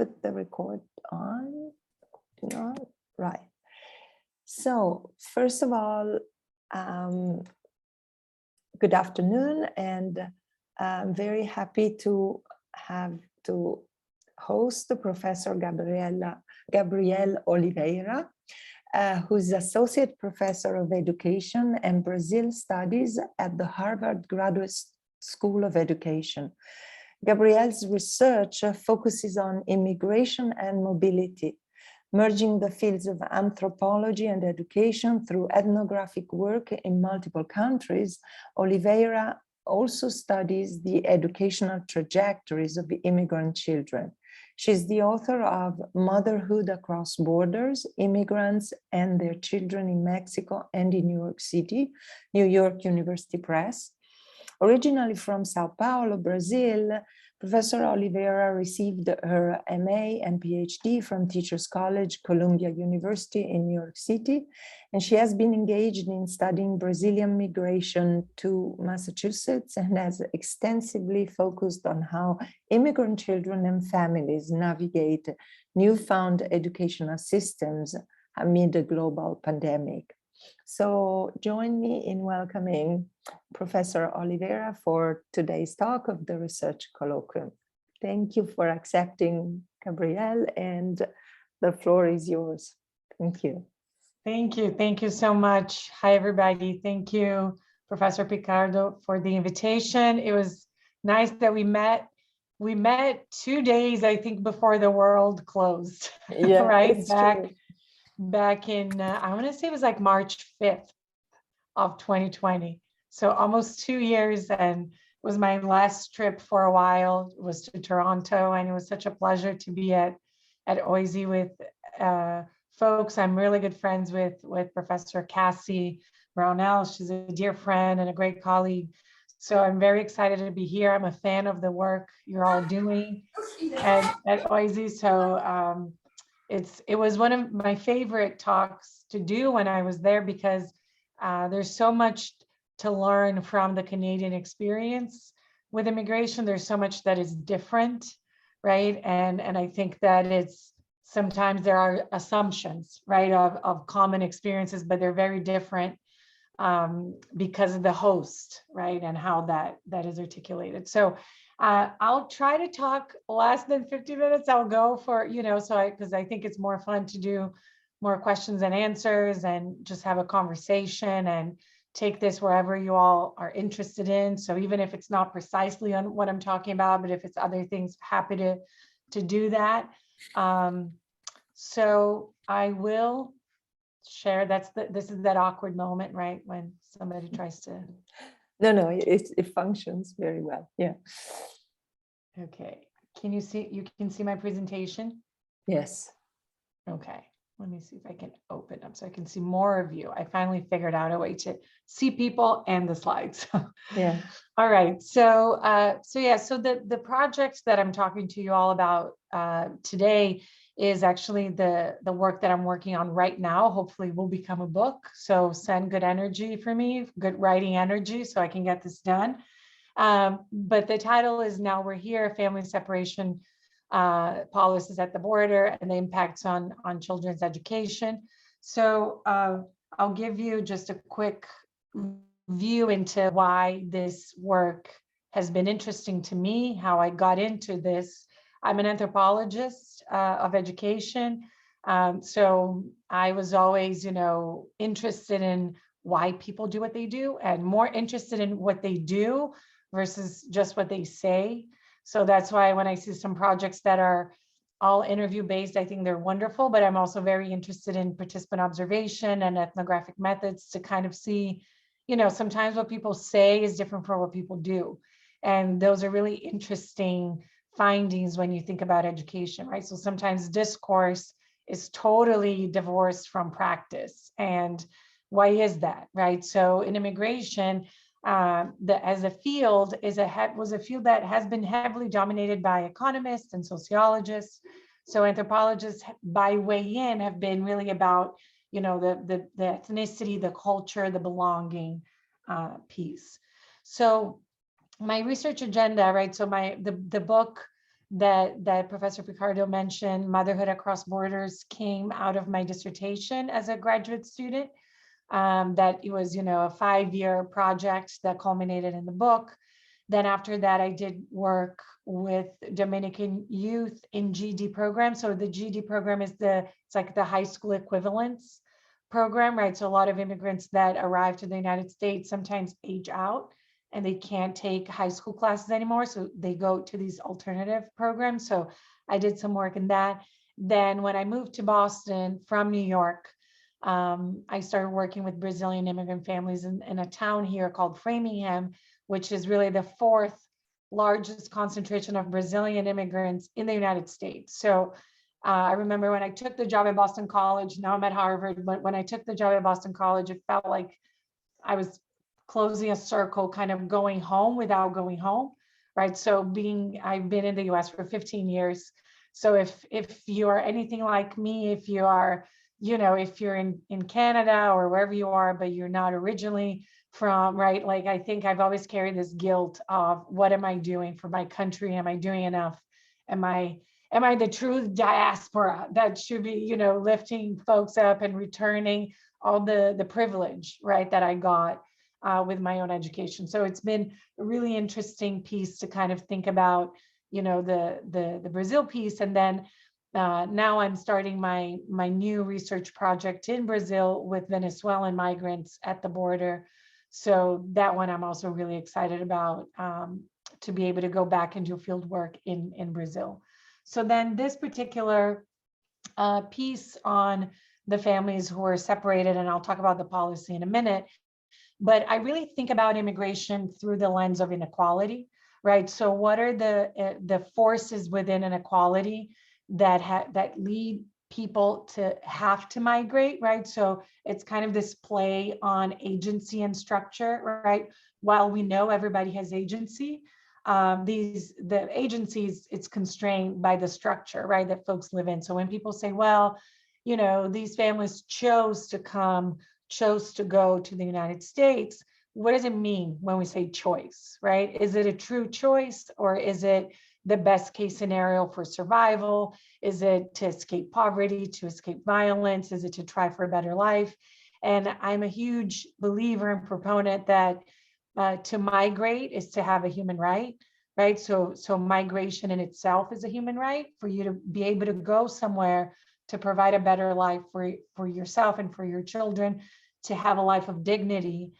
put the record on? No, right. So first of all, good afternoon, and I'm very happy to have to host Professor Gabrielle Oliveira, who's Associate Professor of Education and Brazil Studies at the Harvard Graduate School of Education. Gabrielle's research focuses on immigration and mobility, merging the fields of anthropology and education through ethnographic work in multiple countries. Oliveira also studies the educational trajectories of immigrant children. She's the author of Motherhood Across Borders, Immigrants and Their Children in Mexico and in New York City, New York University Press. Originally from Sao Paulo, Brazil, Professor Oliveira received her MA and PhD from Teachers College, Columbia University in New York City, and she has been engaged in studying Brazilian migration to Massachusetts and has extensively focused on how immigrant children and families navigate newfound educational systems amid a global pandemic. So join me in welcoming Professor Oliveira for today's talk of the Research Colloquium. Thank you for accepting, Gabrielle, and the floor is yours. Thank you. Thank you. Thank you so much. Hi, everybody. Thank you, Professor Picardo, for the invitation. It was nice that we met. We met 2 days, I think, before the world closed. Yeah, right? Back in, I want to say it was like March 5th of 2020. So almost 2 years, and it was my last trip for a while. It was to Toronto, and it was such a pleasure to be at OISE with folks I'm really good friends with Professor Cassie Brownell. She's a dear friend and a great colleague. So I'm very excited to be here. I'm a fan of the work you're all doing at OISE. So it was one of my favorite talks to do when I was there, because there's so much to learn from the Canadian experience with immigration. There's so much that is different, right? And I think that it's sometimes there are assumptions, right, of common experiences, but they're very different because of the host, right, and how that is articulated. So I'll try to talk less than 50 minutes. I'll go for, because I think it's more fun to do more questions and answers and just have a conversation and take this wherever you all are interested in. So even if it's not precisely on what I'm talking about, but if it's other things, happy to do that. So I will share. This is that awkward moment, right, when somebody tries to. No, it functions very well. Yeah. Okay. Can you see? You can see my presentation? Yes. Okay. Let me see if I can open up so I can see more of you. I finally figured out a way to see people and the slides. Yeah. All right. So the project that I'm talking to you all about today is actually the work that I'm working on right now. Hopefully will become a book. So send good energy for me, good writing energy, so I can get this done. But the title is Now We're Here, Family Separation Policies at the Border and the Impacts on Children's Education. So I'll give you just a quick view into why this work has been interesting to me, how I got into this. I'm an anthropologist of education. So I was always, interested in why people do what they do, and more interested in what they do versus just what they say. So that's why when I see some projects that are all interview based, I think they're wonderful, but I'm also very interested in participant observation and ethnographic methods to kind of see, sometimes what people say is different from what people do. And those are really interesting findings when you think about education, right? So sometimes discourse is totally divorced from practice. And why is that, right? So in immigration, as a field was a field that has been heavily dominated by economists and sociologists. So anthropologists by way in have been really about, the ethnicity, the culture, the belonging piece. So my research agenda, right? So the book that Professor Picardo mentioned, Motherhood Across Borders, came out of my dissertation as a graduate student. That it was, a 5-year project that culminated in the book. Then after that, I did work with Dominican youth in GED program. So the GED program is it's like the high school equivalence program, right? So a lot of immigrants that arrive to the United States sometimes age out and they can't take high school classes anymore. So they go to these alternative programs. So I did some work in that. Then when I moved to Boston from New York, I started working with Brazilian immigrant families in a town here called Framingham, which is really the 4th largest concentration of Brazilian immigrants in the United States. So I remember when I took the job at Boston College, now I'm at Harvard, but when I took the job at Boston College, it felt like I was closing a circle, kind of going home without going home, right? So I've been in the US for 15 years. So if you are anything like me, if you are, if you're in Canada or wherever you are, but you're not originally from, right? Like, I think I've always carried this guilt of what am I doing for my country? Am I doing enough? Am I the true diaspora that should be, lifting folks up and returning all the privilege, right, that I got with my own education. So it's been a really interesting piece to kind of think about, the Brazil piece. And then now I'm starting my new research project in Brazil with Venezuelan migrants at the border. So that one I'm also really excited about, to be able to go back and do field work in Brazil. So then this particular piece on the families who are separated, and I'll talk about the policy in a minute, but I really think about immigration through the lens of inequality, right? So what are the forces within inequality that lead people to have to migrate, right? So it's kind of this play on agency and structure, right? While we know everybody has agency, the agencies, it's constrained by the structure, right, that folks live in. So when people say, well, these families chose to go to the United States, what does it mean when we say choice, right? Is it a true choice, or is it the best case scenario for survival? Is it to escape poverty, to escape violence? Is it to try for a better life? And I'm a huge believer and proponent that to migrate is to have a human right, right? So migration in itself is a human right, for you to be able to go somewhere to provide a better life for yourself and for your children, to have a life of dignity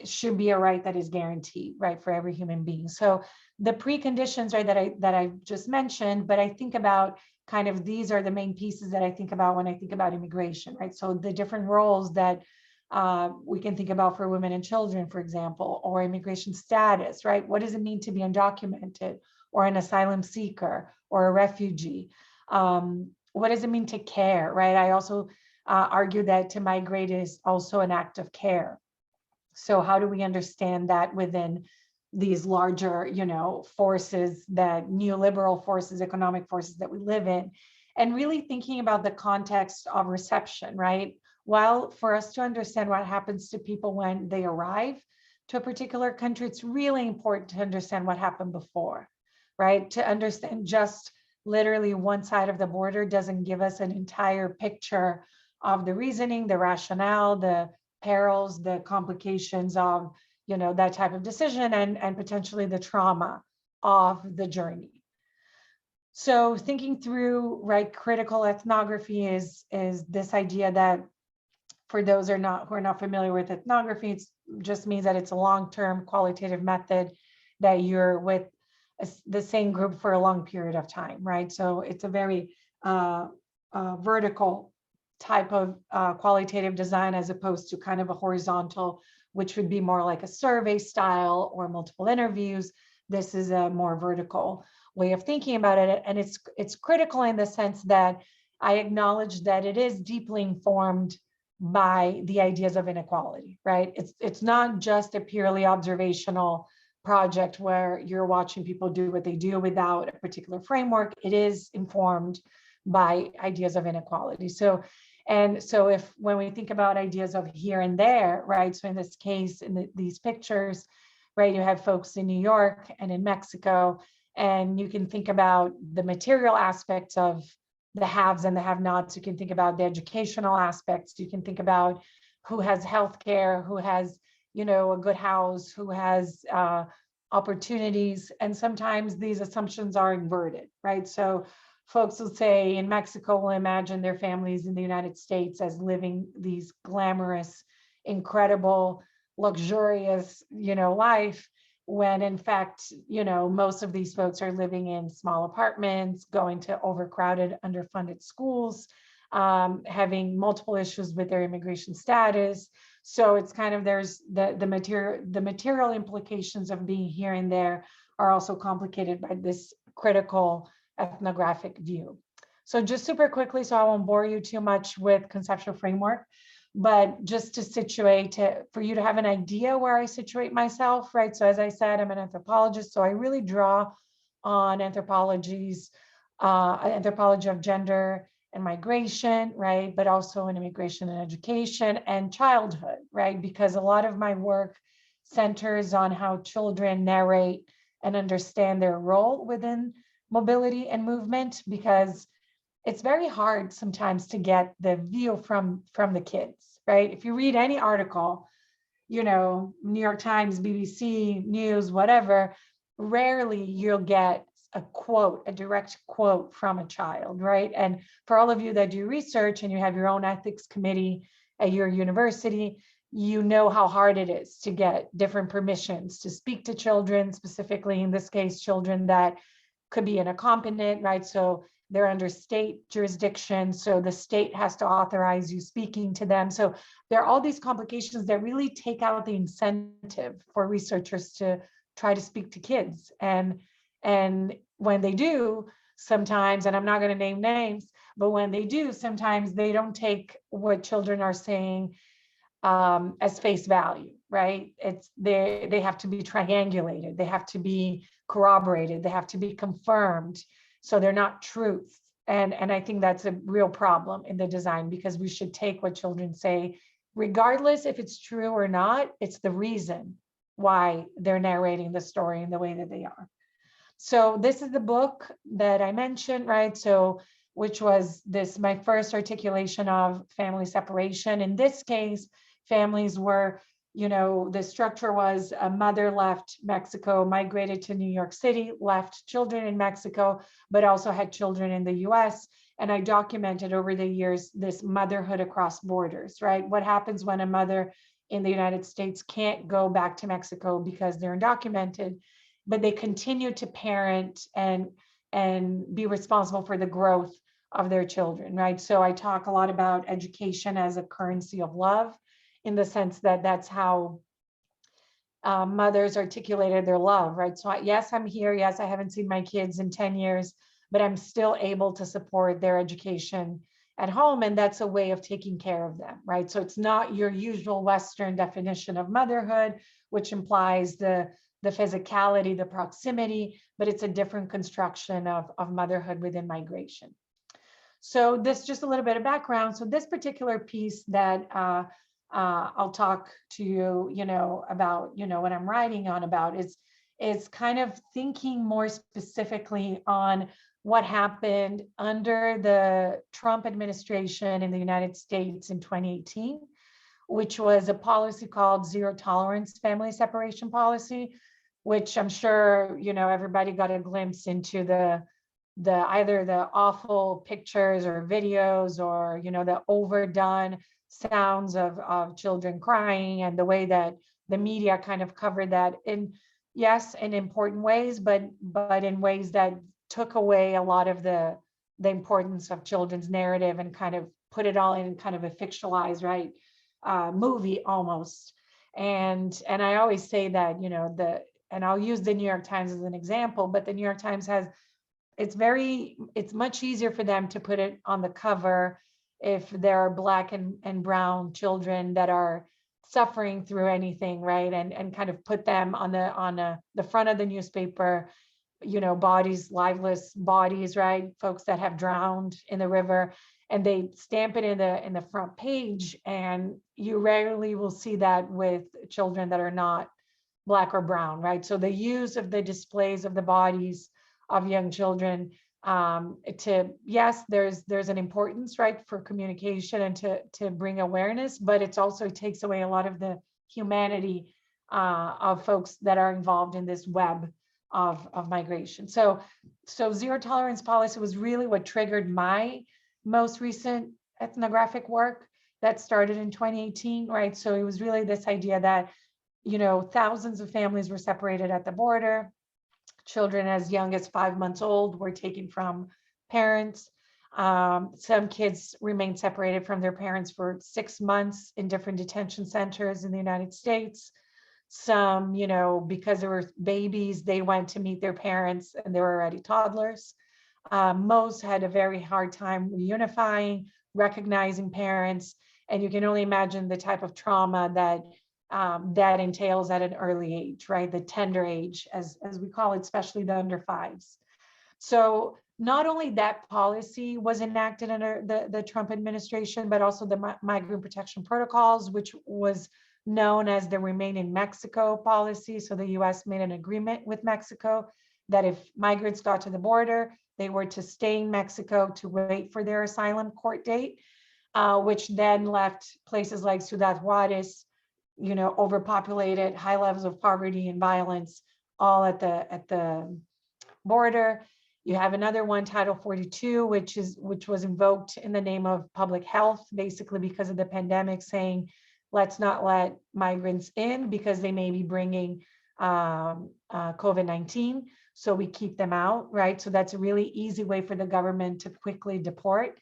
should be a right that is guaranteed, right, for every human being. So the preconditions, right, that I just mentioned, but I think about kind of these are the main pieces that I think about when I think about immigration, right? So the different roles that we can think about for women and children, for example, or immigration status, right? What does it mean to be undocumented or an asylum seeker or a refugee? What does it mean to care, right? I also argue that to migrate is also an act of care. So how do we understand that within these larger, forces, that neoliberal forces, economic forces that we live in, and really thinking about the context of reception, right? While for us to understand what happens to people when they arrive to a particular country, it's really important to understand what happened before, right? To understand just literally one side of the border doesn't give us an entire picture of the reasoning, the rationale, the perils, the complications of, that type of decision, and potentially the trauma of the journey. So thinking through, right, critical ethnography is this idea that, for those who are not familiar with ethnography, it just means that it's a long-term qualitative method that you're with the same group for a long period of time, right? So it's a very vertical type of qualitative design, as opposed to kind of a horizontal, which would be more like a survey style or multiple interviews. This is a more vertical way of thinking about it. And it's critical in the sense that I acknowledge that it is deeply informed by the ideas of inequality, right? It's not just a purely observational project where you're watching people do what they do without a particular framework. It is informed by ideas of inequality. So when we think about ideas of here and there, right? So in this case, in these pictures, right, you have folks in New York and in Mexico, And you can think about the material aspects of the haves and the have-nots. You can think about the educational aspects. You can think about who has healthcare, who has, a good house, who has opportunities. And sometimes these assumptions are inverted, right? So folks will say in Mexico will imagine their families in the United States as living these glamorous, incredible, luxurious, life, when in fact, most of these folks are living in small apartments, going to overcrowded, underfunded schools, having multiple issues with their immigration status. So it's kind of, there's the material implications of being here and there are also complicated by this critical ethnographic view. So just super quickly, so I won't bore you too much with conceptual framework, but just to situate it, for you to have an idea where I situate myself, right? So as I said, I'm an anthropologist, so I really draw on anthropology of gender and migration, right? But also in immigration and education and childhood, right? Because a lot of my work centers on how children narrate and understand their role within mobility and movement, because it's very hard sometimes to get the view from the kids, right? If you read any article, New York Times, BBC News, whatever, rarely you'll get a direct quote from a child, right? And for all of you that do research and you have your own ethics committee at your university, you know how hard it is to get different permissions to speak to children, specifically in this case, children that could be incompetent, right? So they're under state jurisdiction. So the state has to authorize you speaking to them. So there are all these complications that really take out the incentive for researchers to try to speak to kids. And when they do, sometimes, and I'm not going to name names, but when they do, sometimes they don't take what children are saying as face value, right? They have to be triangulated, they have to be corroborated, they have to be confirmed, so they're not truth. And I think that's a real problem in the design, because we should take what children say, regardless if it's true or not. It's the reason why they're narrating the story in the way that they are. So this is the book that I mentioned, right? So which was my first articulation of family separation. In this case, families were, the structure was a mother left Mexico, migrated to New York City, left children in Mexico, but also had children in the US. And I documented over the years this motherhood across borders, right? What happens when a mother in the United States can't go back to Mexico because they're undocumented, but they continue to parent and be responsible for the growth of their children, right? So I talk a lot about education as a currency of love, in the sense that that's how mothers articulated their love, right? So yes, I'm here. Yes, I haven't seen my kids in 10 years, but I'm still able to support their education at home. And that's a way of taking care of them, right? So it's not your usual Western definition of motherhood, which implies the physicality, the proximity, but it's a different construction of motherhood within migration. So this, just a little bit of background. So this particular piece that I'll talk to you, about, what I'm writing on about is kind of thinking more specifically on what happened under the Trump administration in the United States in 2018, which was a policy called zero tolerance family separation policy, which I'm sure, everybody got a glimpse into the either the awful pictures or videos, or, the overdone sounds of children crying, and the way that the media kind of covered that in important ways, but in ways that took away a lot of the importance of children's narrative and kind of put it all in kind of a fictionalized, right, movie almost. And I always say that, and I'll use the New York Times as an example, but the New York Times it's much easier for them to put it on the cover if there are Black and brown children that are suffering through anything, right? And kind of put them on the front of the newspaper, bodies, lifeless bodies, right? Folks that have drowned in the river, and they stamp it in the front page. And you rarely will see that with children that are not Black or brown, right? So the use of the displays of the bodies of young children. Yes, there's an importance, right, for communication and to bring awareness, but it takes away a lot of the humanity of folks that are involved in this web of migration. So zero tolerance policy was really what triggered my most recent ethnographic work that started in 2018, right? So it was really this idea that, thousands of families were separated at the border. Children as young as 5 months old were taken from parents. Some kids remained separated from their parents for 6 months in different detention centers in the United States. Some, because they were babies, they went to meet their parents and they were already toddlers. Most had a very hard time reunifying, recognizing parents, and you can only imagine the type of trauma that that entails at an early age, right? The tender age, as we call it, especially the under fives. So not only that policy was enacted under the Trump administration, but also the migrant protection protocols, which was known as the Remain in Mexico policy. So the US made an agreement with Mexico that if migrants got to the border, they were to stay in Mexico to wait for their asylum court date, which then left places like Ciudad Juarez, overpopulated, high levels of poverty and violence, all at the border. You have another one, Title 42, which was invoked in the name of public health, basically because of the pandemic, saying, let's not let migrants in because they may be bringing COVID-19. So we keep them out, right? So that's a really easy way for the government to quickly deport.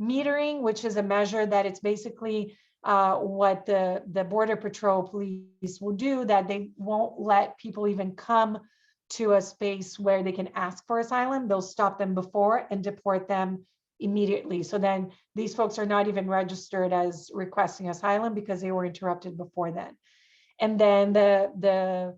Metering, which is a measure that it's basically what the Border Patrol police will do, that they won't let people even come to a space where they can ask for asylum. They'll stop them before and deport them immediately. So then these folks are not even registered as requesting asylum because they were interrupted before then. And then the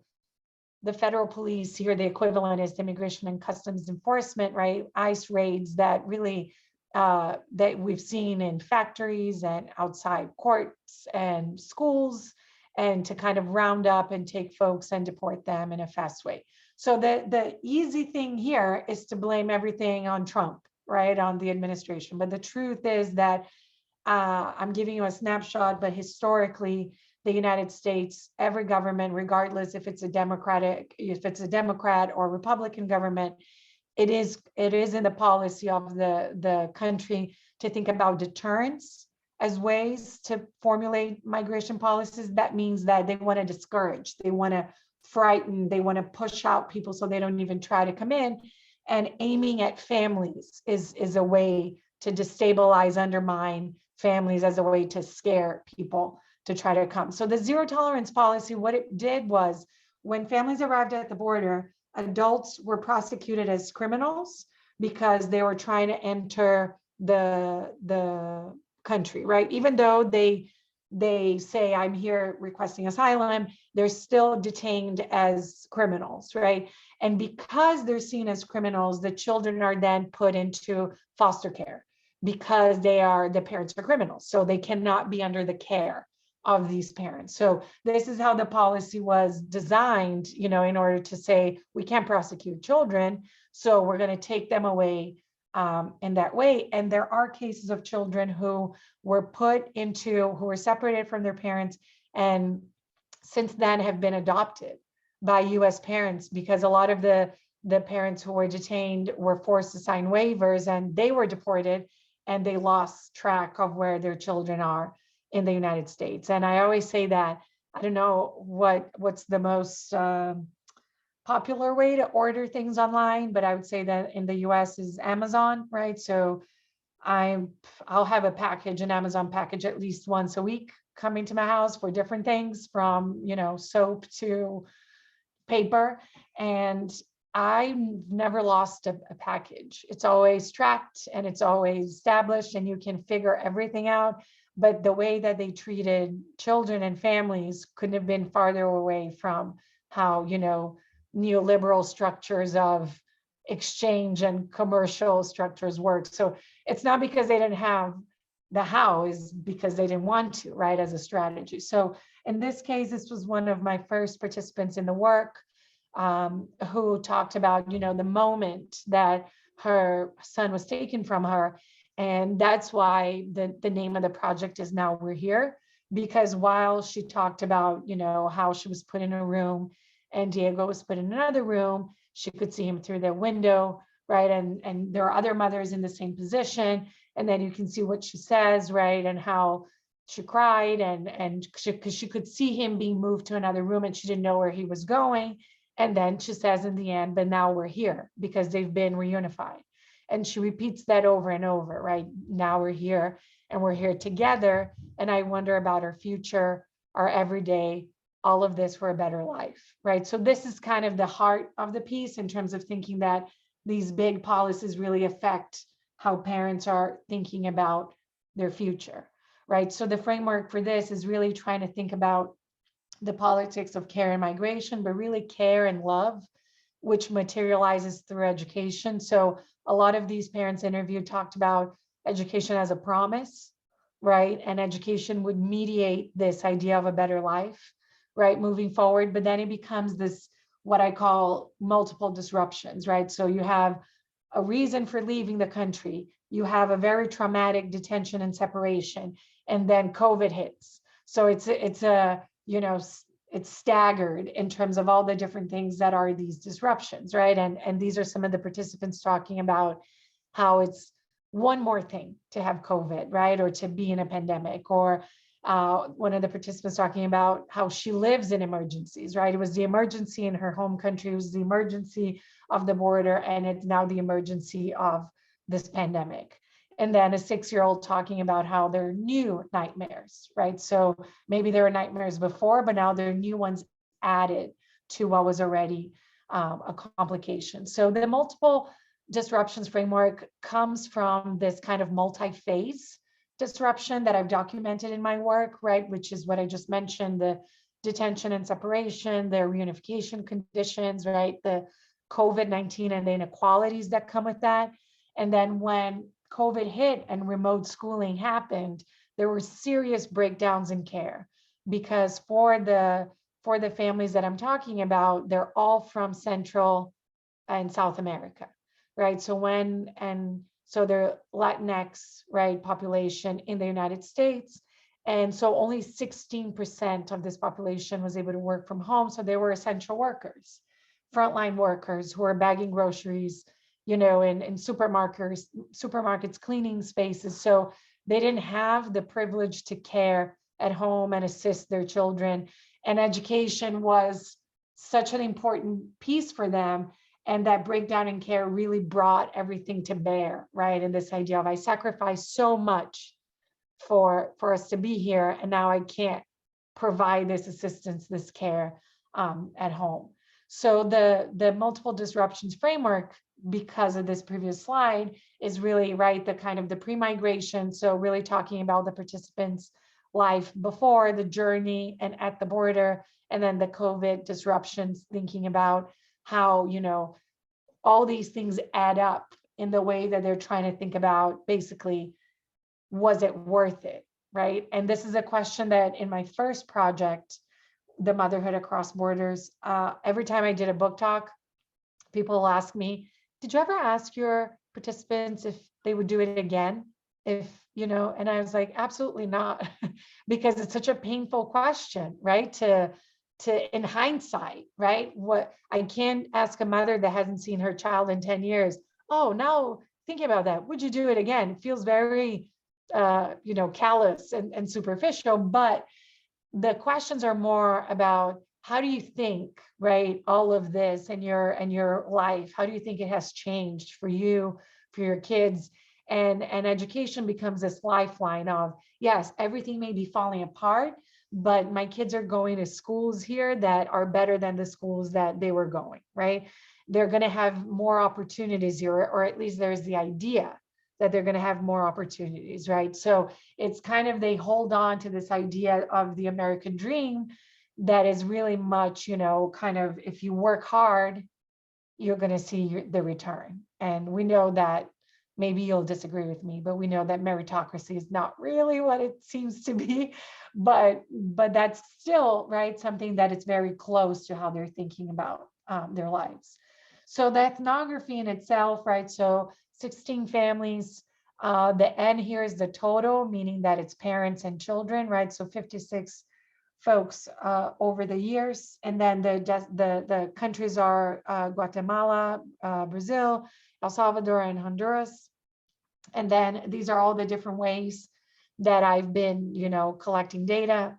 federal police here, the equivalent is Immigration and Customs Enforcement, right? ICE raids that really that we've seen in factories and outside courts and schools, and to kind of round up and take folks and deport them in a fast way. So the easy thing here is to blame everything on Trump, right, on the administration. But the truth is that I'm giving you a snapshot, but historically, the United States, every government, regardless if it's a Democrat or Republican government, it is in the policy of the country to think about deterrence as ways to formulate migration policies. That means that they want to discourage, they want to frighten, they want to push out people so they don't even try to come in. And aiming at families is a way to destabilize, undermine families, as a way to scare people to try to come. So the zero tolerance policy, what it did was, when families arrived at the border, adults were prosecuted as criminals because they were trying to enter the country, right? Even though they say, I'm here requesting asylum, they're still detained as criminals, right? And because they're seen as criminals, the children are then put into foster care because the parents are criminals. So they cannot be under the care of these parents. So this is how the policy was designed, in order to say, we can't prosecute children, so we're going to take them away in that way. And there are cases of children who were separated from their parents, and since then have been adopted by US parents, because a lot of the parents who were detained were forced to sign waivers, and they were deported, and they lost track of where their children are in the United States. And I always say that, I don't know what's the most popular way to order things online, but I would say that in the US is Amazon, right? So I'll have an Amazon package at least once a week coming to my house for different things, from soap to paper, and I never lost a package. It's always tracked and it's always established, and you can figure everything out. But the way that they treated children and families couldn't have been farther away from how, neoliberal structures of exchange and commercial structures work. So it's not because they didn't have the how, is because they didn't want to, right, as a strategy. So in this case, this was one of my first participants in the work. who talked about, the moment that her son was taken from her. And that's why the name of the project is Now We're Here, because while she talked about, how she was put in a room and Diego was put in another room, she could see him through their window, right? And there are other mothers in the same position. And then you can see what she says, right? And how she cried and because she could see him being moved to another room and she didn't know where he was going. And then she says in the end, but now we're here because they've been reunified. And she repeats that over and over, right? Now we're here and we're here together. And I wonder about our future, our everyday, all of this for a better life, right? So this is kind of the heart of the piece in terms of thinking that these big policies really affect how parents are thinking about their future, right? So the framework for this is really trying to think about the politics of care and migration, but really care and love, which materializes through education. So a lot of these parents interviewed talked about education as a promise, right? And education would mediate this idea of a better life, right? Moving forward, but then it becomes this, what I call multiple disruptions, right? So you have a reason for leaving the country, you have a very traumatic detention and separation, and then COVID hits. So it's a it's staggered in terms of all the different things that are these disruptions, right? And these are some of the participants talking about how it's one more thing to have COVID, right? Or to be in a pandemic, or one of the participants talking about how she lives in emergencies, right? It was the emergency in her home country, it was the emergency of the border, and it's now the emergency of this pandemic. And then a 6-year-old talking about how there are new nightmares, right? So maybe there were nightmares before, but now there are new ones added to what was already a complication. So the multiple disruptions framework comes from this kind of multi-phase disruption that I've documented in my work, right? Which is what I just mentioned, the detention and separation, the reunification conditions, right? The COVID-19 and the inequalities that come with that. And then when COVID hit and remote schooling happened, there were serious breakdowns in care, because for the families that I'm talking about, they're all from Central and South America, right? So they're Latinx, right, population in the United States. And so only 16% of this population was able to work from home. So they were essential workers, frontline workers who are bagging groceries, in supermarkets, cleaning spaces. So they didn't have the privilege to care at home and assist their children. And education was such an important piece for them. And that breakdown in care really brought everything to bear, right? And this idea of I sacrificed so much for us to be here, and now I can't provide this assistance, this care at home. So the multiple disruptions framework, because of this previous slide, is really, right, the kind of the pre-migration. So really talking about the participants' life before the journey and at the border, and then the COVID disruptions, thinking about how, all these things add up in the way that they're trying to think about, basically, was it worth it, right? And this is a question that in my first project, the Motherhood Across Borders, every time I did a book talk, people will ask me, did you ever ask your participants if they would do it again? And I was like, absolutely not, because it's such a painful question, right? To in hindsight, right? What I can't ask a mother that hasn't seen her child in 10 years. Oh, now thinking about that, would you do it again? It feels very, callous and superficial, but the questions are more about how do you think, right? All of this and your life, how do you think it has changed for you, for your kids? And education becomes this lifeline of, yes, everything may be falling apart, but my kids are going to schools here that are better than the schools that they were going, right? They're going to have more opportunities here, or at least there's the idea that they're going to have more opportunities, right? So it's kind of, they hold on to this idea of the American dream that is really much, kind of, if you work hard, you're going to see the return. And we know that, maybe you'll disagree with me, but we know that meritocracy is not really what it seems to be, but that's still, right, something that it's very close to how they're thinking about their lives. So the ethnography in itself, right? So 16 families. The N here is the total, meaning that it's parents and children, right? So 56 folks over the years. And then the countries are Guatemala, Brazil, El Salvador, and Honduras. And then these are all the different ways that I've been, collecting data.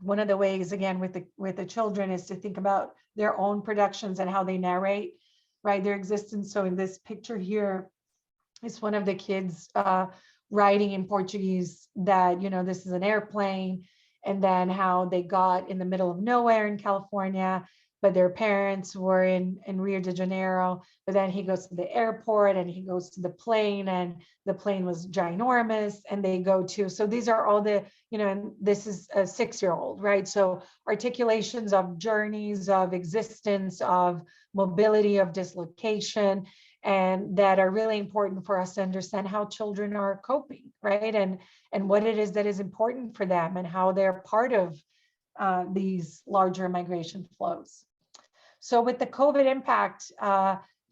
One of the ways, again, with the children is to think about their own productions and how they narrate, right, their existence. So in this picture here is one of the kids writing in Portuguese that, this is an airplane, and then how they got in the middle of nowhere in California, but their parents were in Rio de Janeiro. But then he goes to the airport and he goes to the plane, and the plane was ginormous, and they go to, so these are all the, and this is a 6-year-old, right? So articulations of journeys, of existence, of mobility, of dislocation, and that are really important for us to understand how children are coping, right? And what it is that is important for them, and how they're part of these larger migration flows. So with the COVID impact,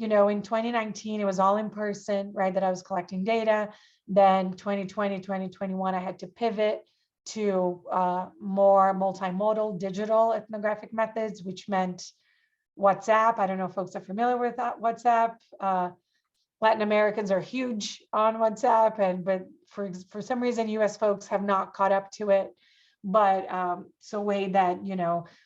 in 2019, it was all in person, right, that I was collecting data. Then 2020, 2021, I had to pivot to more multimodal digital ethnographic methods, which meant WhatsApp. I don't know if folks are familiar with that WhatsApp. Latin Americans are huge on WhatsApp, but for some reason, US folks have not caught up to it. But so way that,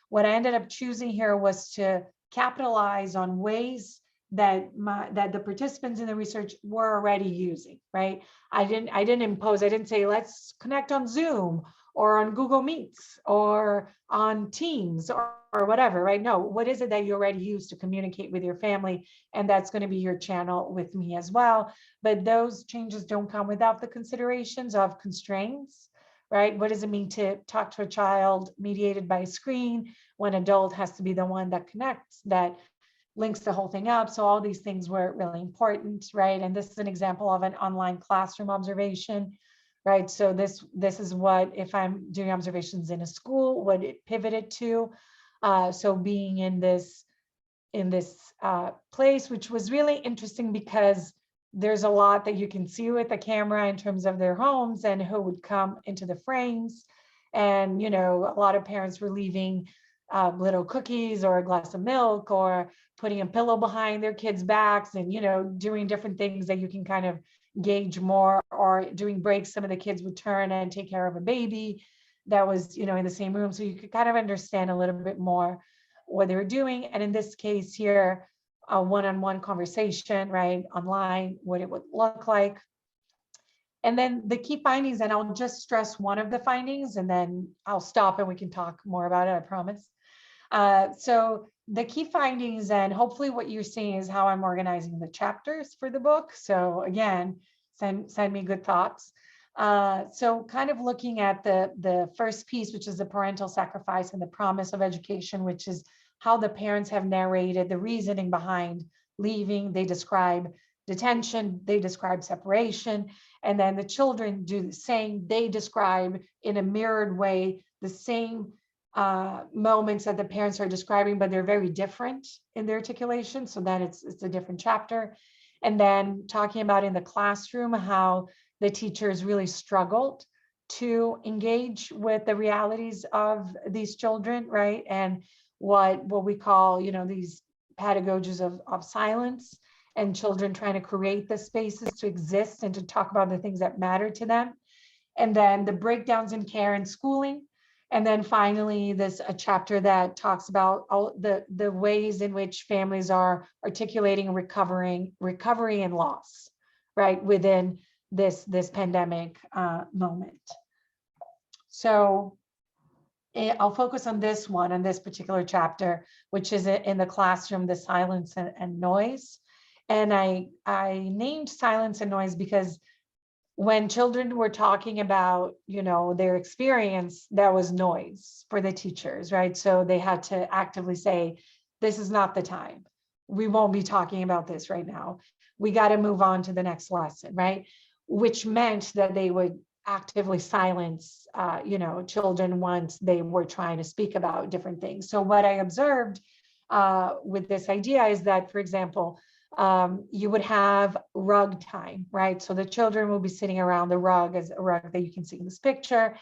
what I ended up choosing here was to capitalize on ways that the participants in the research were already using, right? I didn't impose, I didn't say, let's connect on Zoom or on Google Meets or on Teams or whatever, right? No, what is it that you already use to communicate with your family? And that's going to be your channel with me as well. But those changes don't come without the considerations of constraints, right? What does it mean to talk to a child mediated by a screen when adult has to be the one that connects, that links the whole thing up? So all these things were really important, right? And this is an example of an online classroom observation, right? So this is what, if I'm doing observations in a school, what it pivoted to. So being in this place, which was really interesting because there's a lot that you can see with the camera in terms of their homes and who would come into the frames. And, a lot of parents were leaving little cookies or a glass of milk, or putting a pillow behind their kids' backs, and, doing different things that you can kind of gauge more. Or during breaks, some of the kids would turn and take care of a baby that was, in the same room. So you could kind of understand a little bit more what they were doing. And in this case here, a one-on-one conversation, right, online, what it would look like. And then the key findings, and I'll just stress one of the findings, and then I'll stop and we can talk more about it, I promise. So the key findings, and hopefully what you're seeing is how I'm organizing the chapters for the book. So again, send me good thoughts. So kind of looking at the first piece, which is the parental sacrifice and the promise of education, which is how the parents have narrated the reasoning behind leaving. They describe detention, they describe separation, and then the children do the same. They describe in a mirrored way the same moments that the parents are describing, but they're very different in their articulation. So then it's a different chapter. And then talking about in the classroom, how the teachers really struggled to engage with the realities of these children, right? And what we call, these pedagogies of silence, and children trying to create the spaces to exist and to talk about the things that matter to them. And then the breakdowns in care and schooling. And then finally, a chapter that talks about all the ways in which families are articulating recovery and loss, right, within this pandemic moment. So I'll focus on this one, on this particular chapter, which is in the classroom, the silence and noise. And I named silence and noise because when children were talking about, their experience, that was noise for the teachers, right? So they had to actively say, this is not the time. We won't be talking about this right now. We got to move on to the next lesson, right? Which meant that they would actively silence, children once they were trying to speak about different things. So what I observed with this idea is that, for example, you would have rug time, right? So the children will be sitting around the rug, as a rug that you can see in this picture,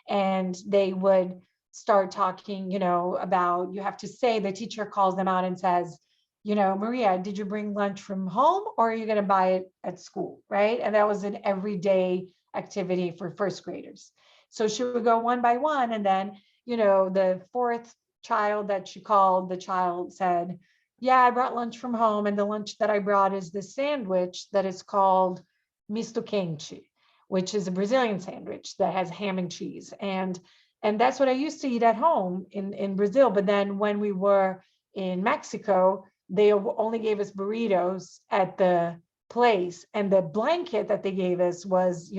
and they would start talking, about, you have to say, the teacher calls them out and says, Maria, did you bring lunch from home, or are you going to buy it at school, right? And that was an everyday activity for first graders. So she would go one by one, and then, the fourth child that she called, the child said, yeah, I brought lunch from home, and the lunch that I brought is this sandwich that is called misto quente, which is a Brazilian sandwich that has ham and cheese. And that's what I used to eat at home in Brazil. But then when we were in Mexico, they only gave us burritos at the place. And the blanket that they gave us was,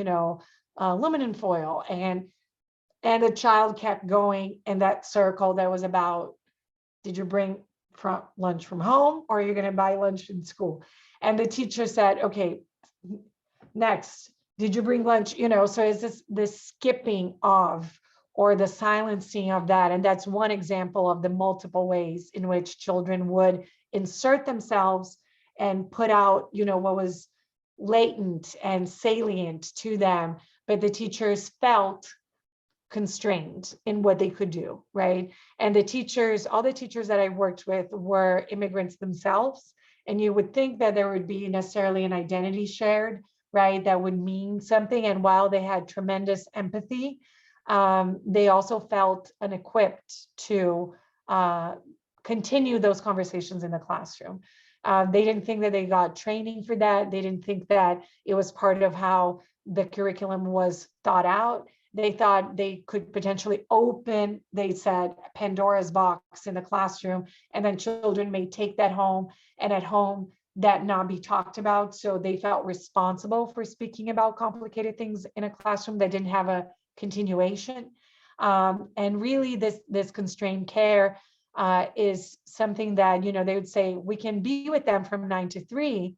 aluminum foil. And the child kept going in that circle that was about, did you bring lunch from home, or are you going to buy lunch in school? And the teacher said, okay, next, did you bring lunch? So is this skipping of, or the silencing of that. And that's one example of the multiple ways in which children would insert themselves and put out, what was latent and salient to them, but the teachers felt constrained in what they could do, right? And all the teachers that I worked with were immigrants themselves. And you would think that there would be necessarily an identity shared, right? That would mean something. And while they had tremendous empathy, they also felt unequipped to continue those conversations in the classroom. They didn't think that they got training for that. They didn't think that it was part of how the curriculum was thought out. They thought they could potentially open, they said, Pandora's box in the classroom, and then children may take that home, and at home that not be talked about. So they felt responsible for speaking about complicated things in a classroom that didn't have a continuation. And really this constrained care is something that, they would say, we can be with them from 9 to 3,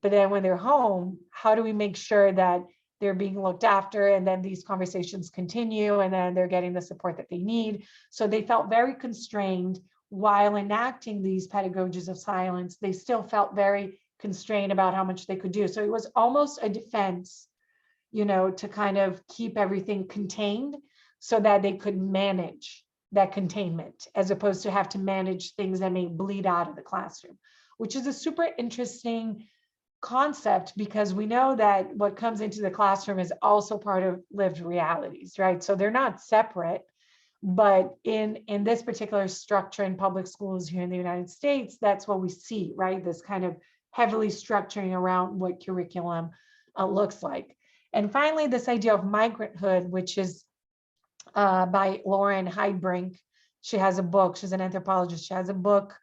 but then when they're home, how do we make sure that they're being looked after, and then these conversations continue, and then they're getting the support that they need? So they felt very constrained while enacting these pedagogies of silence. They still felt very constrained about how much they could do. So it was almost a defense, to kind of keep everything contained so that they could manage that containment, as opposed to have to manage things that may bleed out of the classroom, which is a super interesting concept, because we know that what comes into the classroom is also part of lived realities, right? So they're not separate, but in this particular structure in public schools here in the United States, that's what we see, right? This kind of heavily structuring around what curriculum looks like. And finally, this idea of migranthood, which is by Lauren Heidbrink. She has a book, she's an anthropologist, she has a book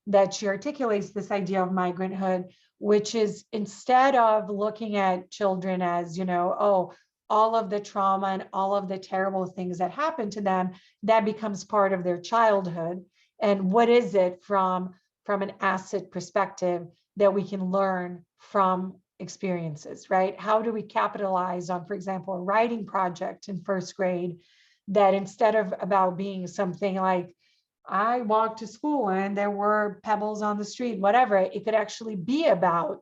that she articulates this idea of migranthood, which is, instead of looking at children as, all of the trauma and all of the terrible things that happen to them, that becomes part of their childhood. And what is it from an asset perspective that we can learn from experiences, right? How do we capitalize on, for example, a writing project in first grade, that instead of about being something like, I walked to school and there were pebbles on the street, whatever, it could actually be about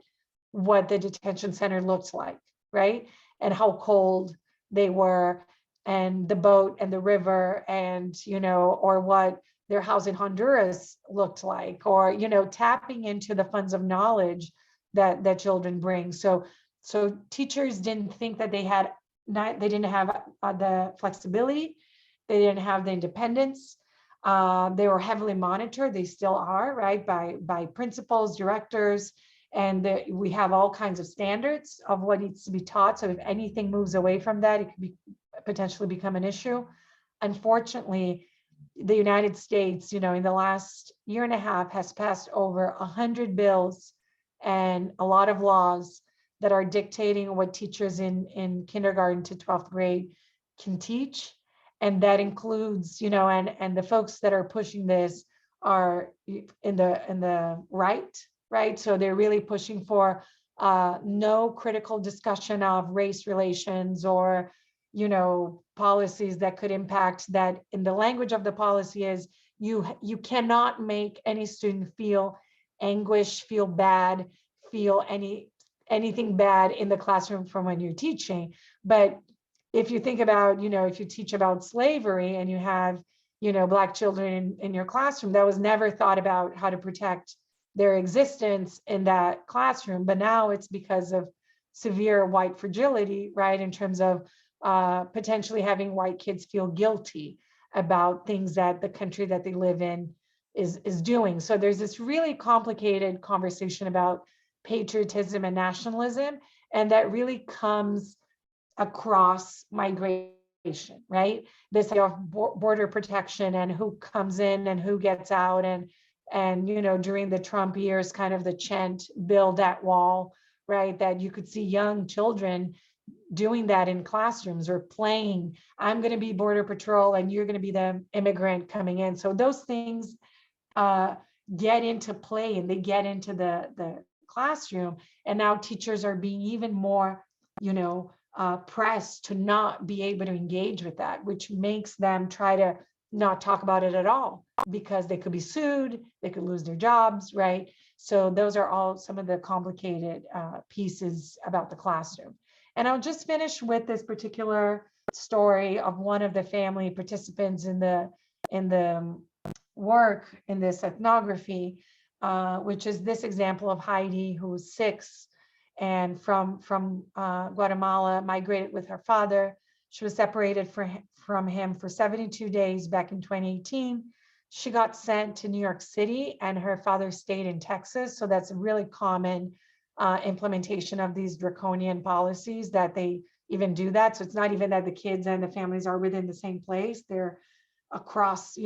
what the detention center looked like, right? And how cold they were, and the boat and the river, and, or what their house in Honduras looked like, or, tapping into the funds of knowledge that children bring. So teachers didn't think that they didn't have the flexibility, they didn't have the independence. They were heavily monitored. They still are, right, by principals, directors, and we have all kinds of standards of what needs to be taught. So if anything moves away from that, it could potentially become an issue. Unfortunately, the United States, in the last year and a half, has passed over 100 bills and a lot of laws that are dictating what teachers in kindergarten to 12th grade can teach. And that includes, and the folks that are pushing this are in the right? So they're really pushing for no critical discussion of race relations or, policies that could impact that. In the language of the policy is, you cannot make any student feel anguish, feel bad, feel anything bad in the classroom from when you're teaching. But if you think about, if you teach about slavery and you have, Black children in your classroom, that was never thought about how to protect their existence in that classroom. But now it's because of severe white fragility, right? In terms of potentially having white kids feel guilty about things that the country that they live in is doing. So there's this really complicated conversation about patriotism and nationalism, and that really comes across migration, right? This idea of border protection and who comes in and who gets out, and during the Trump years, kind of the chant, build that wall, right? That you could see young children doing that in classrooms or playing, I'm going to be border patrol and you're going to be the immigrant coming in. So those things get into play, and they get into the classroom. And now teachers are being even more, pressed to not be able to engage with that, which makes them try to not talk about it at all, because they could be sued, they could lose their jobs, right? So those are all some of the complicated pieces about the classroom. And I'll just finish with this particular story of one of the family participants in the work in this ethnography, which is this example of Hedi, who was 6 and from Guatemala, migrated with her father. She was separated from him for 72 days back in 2018. She got sent to New York City, and her father stayed in Texas. So that's a really common implementation of these draconian policies, that they even do that. So it's not even that the kids and the families are within the same place, they're across,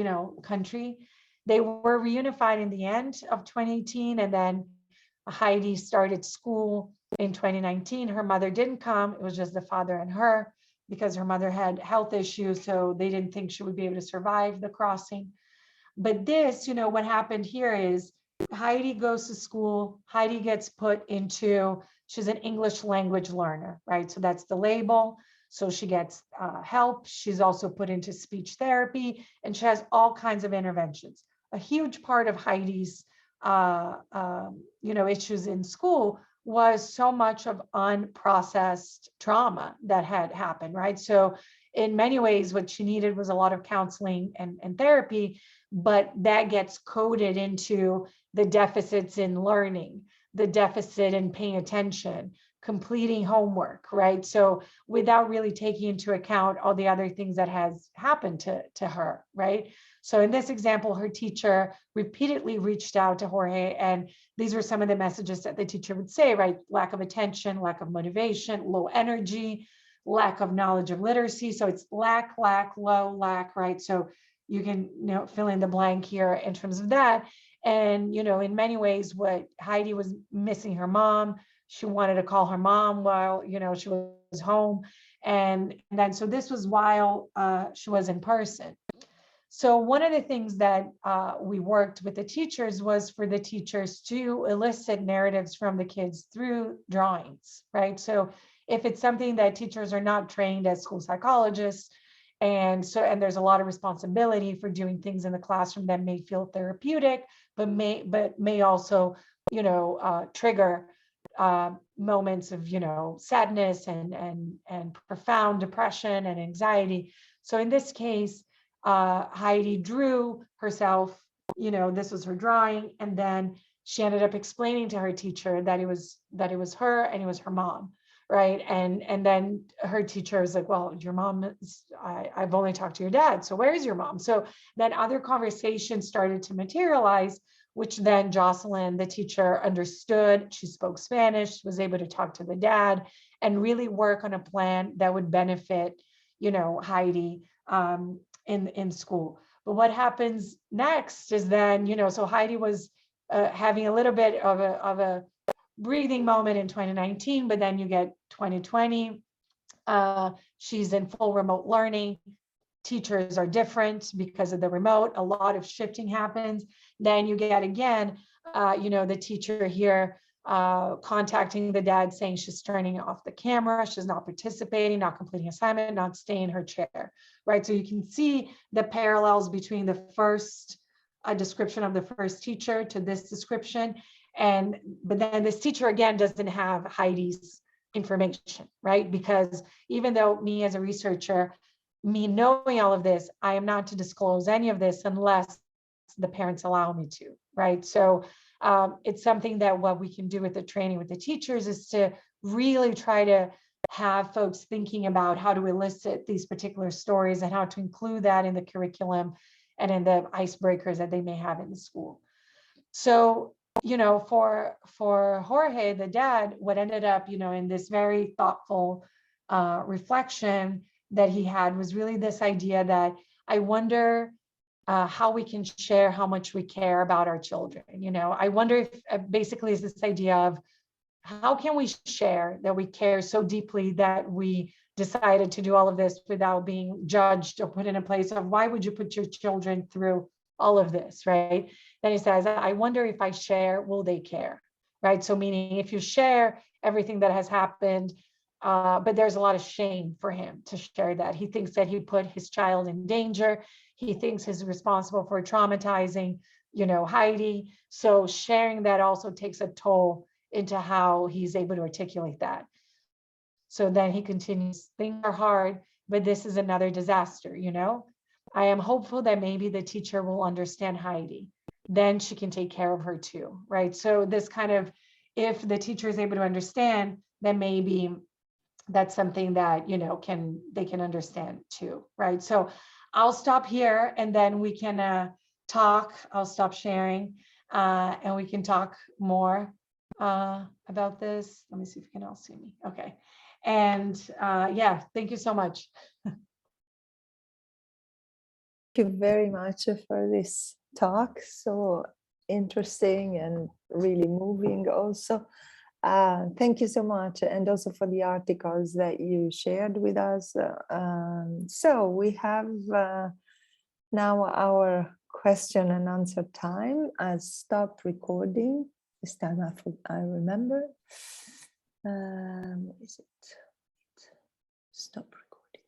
country. They were reunified in the end of 2018, and then Hedi started school in 2019. Her mother didn't come. It was just the father and her, because her mother had health issues, so they didn't think she would be able to survive the crossing. But this, what happened here is Hedi goes to school. Hedi gets put into, she's an English language learner, right? So that's the label. So she gets help. She's also put into speech therapy, and she has all kinds of interventions. A huge part of Heidi's, issues in school was so much of unprocessed trauma that had happened, right? So in many ways, what she needed was a lot of counseling and therapy, but that gets coded into the deficits in learning, the deficit in paying attention, completing homework, right? So without really taking into account all the other things that has happened to her, right? So in this example, her teacher repeatedly reached out to Jorge, and these were some of the messages that the teacher would say, right? Lack of attention, lack of motivation, low energy, lack of knowledge of literacy. So it's lack, low, lack, right? So you can fill in the blank here in terms of that. And, in many ways, what Hedi was missing her mom. She wanted to call her mom while, she was home. And then, so this was while she was in person. So one of the things that we worked with the teachers was for the teachers to elicit narratives from the kids through drawings, right? So if it's something that teachers are not trained as school psychologists, and there's a lot of responsibility for doing things in the classroom that may feel therapeutic, but may also, trigger moments of, sadness and profound depression and anxiety. So in this case, Hedi drew herself, this was her drawing, and then she ended up explaining to her teacher that it was her and it was her mom, right? And then her teacher was like, well, your mom is, I've only talked to your dad, so where's your mom? So then other conversations started to materialize, which then Jocelyn, the teacher, understood. She spoke Spanish, was able to talk to the dad and really work on a plan that would benefit, Hedi in school. But what happens next is then, so Hedi was having a little bit of a breathing moment in 2019, but then you get 2020. She's in full remote learning. Teachers are different because of the remote. A lot of shifting happens. Then you get again, the teacher here contacting the dad saying she's turning off the camera, she's not participating, not completing assignment, not staying in her chair, right? So you can see the parallels between the first description of the first teacher to this description. But then this teacher again doesn't have Heidi's information, right? Because even though me as a researcher, me knowing all of this, I am not to disclose any of this unless the parents allow me to, right? So it's something that what we can do with the training with the teachers is to really try to have folks thinking about how to elicit these particular stories and how to include that in the curriculum and in the icebreakers that they may have in the school. So, you know, for Jorge, the dad, what ended up, you know, in this very thoughtful reflection that he had was really this idea that I wonder how we can share how much we care about our children. You know, I wonder if basically is this idea of how can we share that we care so deeply that we decided to do all of this without being judged or put in a place of why would you put your children through all of this, right? Then he says, I wonder if I share, will they care, right? So meaning if you share everything that has happened, but there's a lot of shame for him to share that. He thinks that he put his child in danger. He thinks he's responsible for traumatizing, you know, Heidi. So sharing that also takes a toll into how he's able to articulate that. So then he continues, things are hard, but this is another disaster, you know? I am hopeful that maybe the teacher will understand Heidi. Then she can take care of her too, right? So this kind of, if the teacher is able to understand, then maybe that's something that, you know, they can understand too, right? So I'll stop here and then we can talk. I'll stop sharing and we can talk more about this. Let me see if you can all see me. Okay. And yeah, thank you so much. Thank you very much for this talk. So interesting and really moving also. Thank you so much. And also for the articles that you shared with us. So we have now our question and answer time. I'll stop recording. This time I remember. Is it? Stop recording.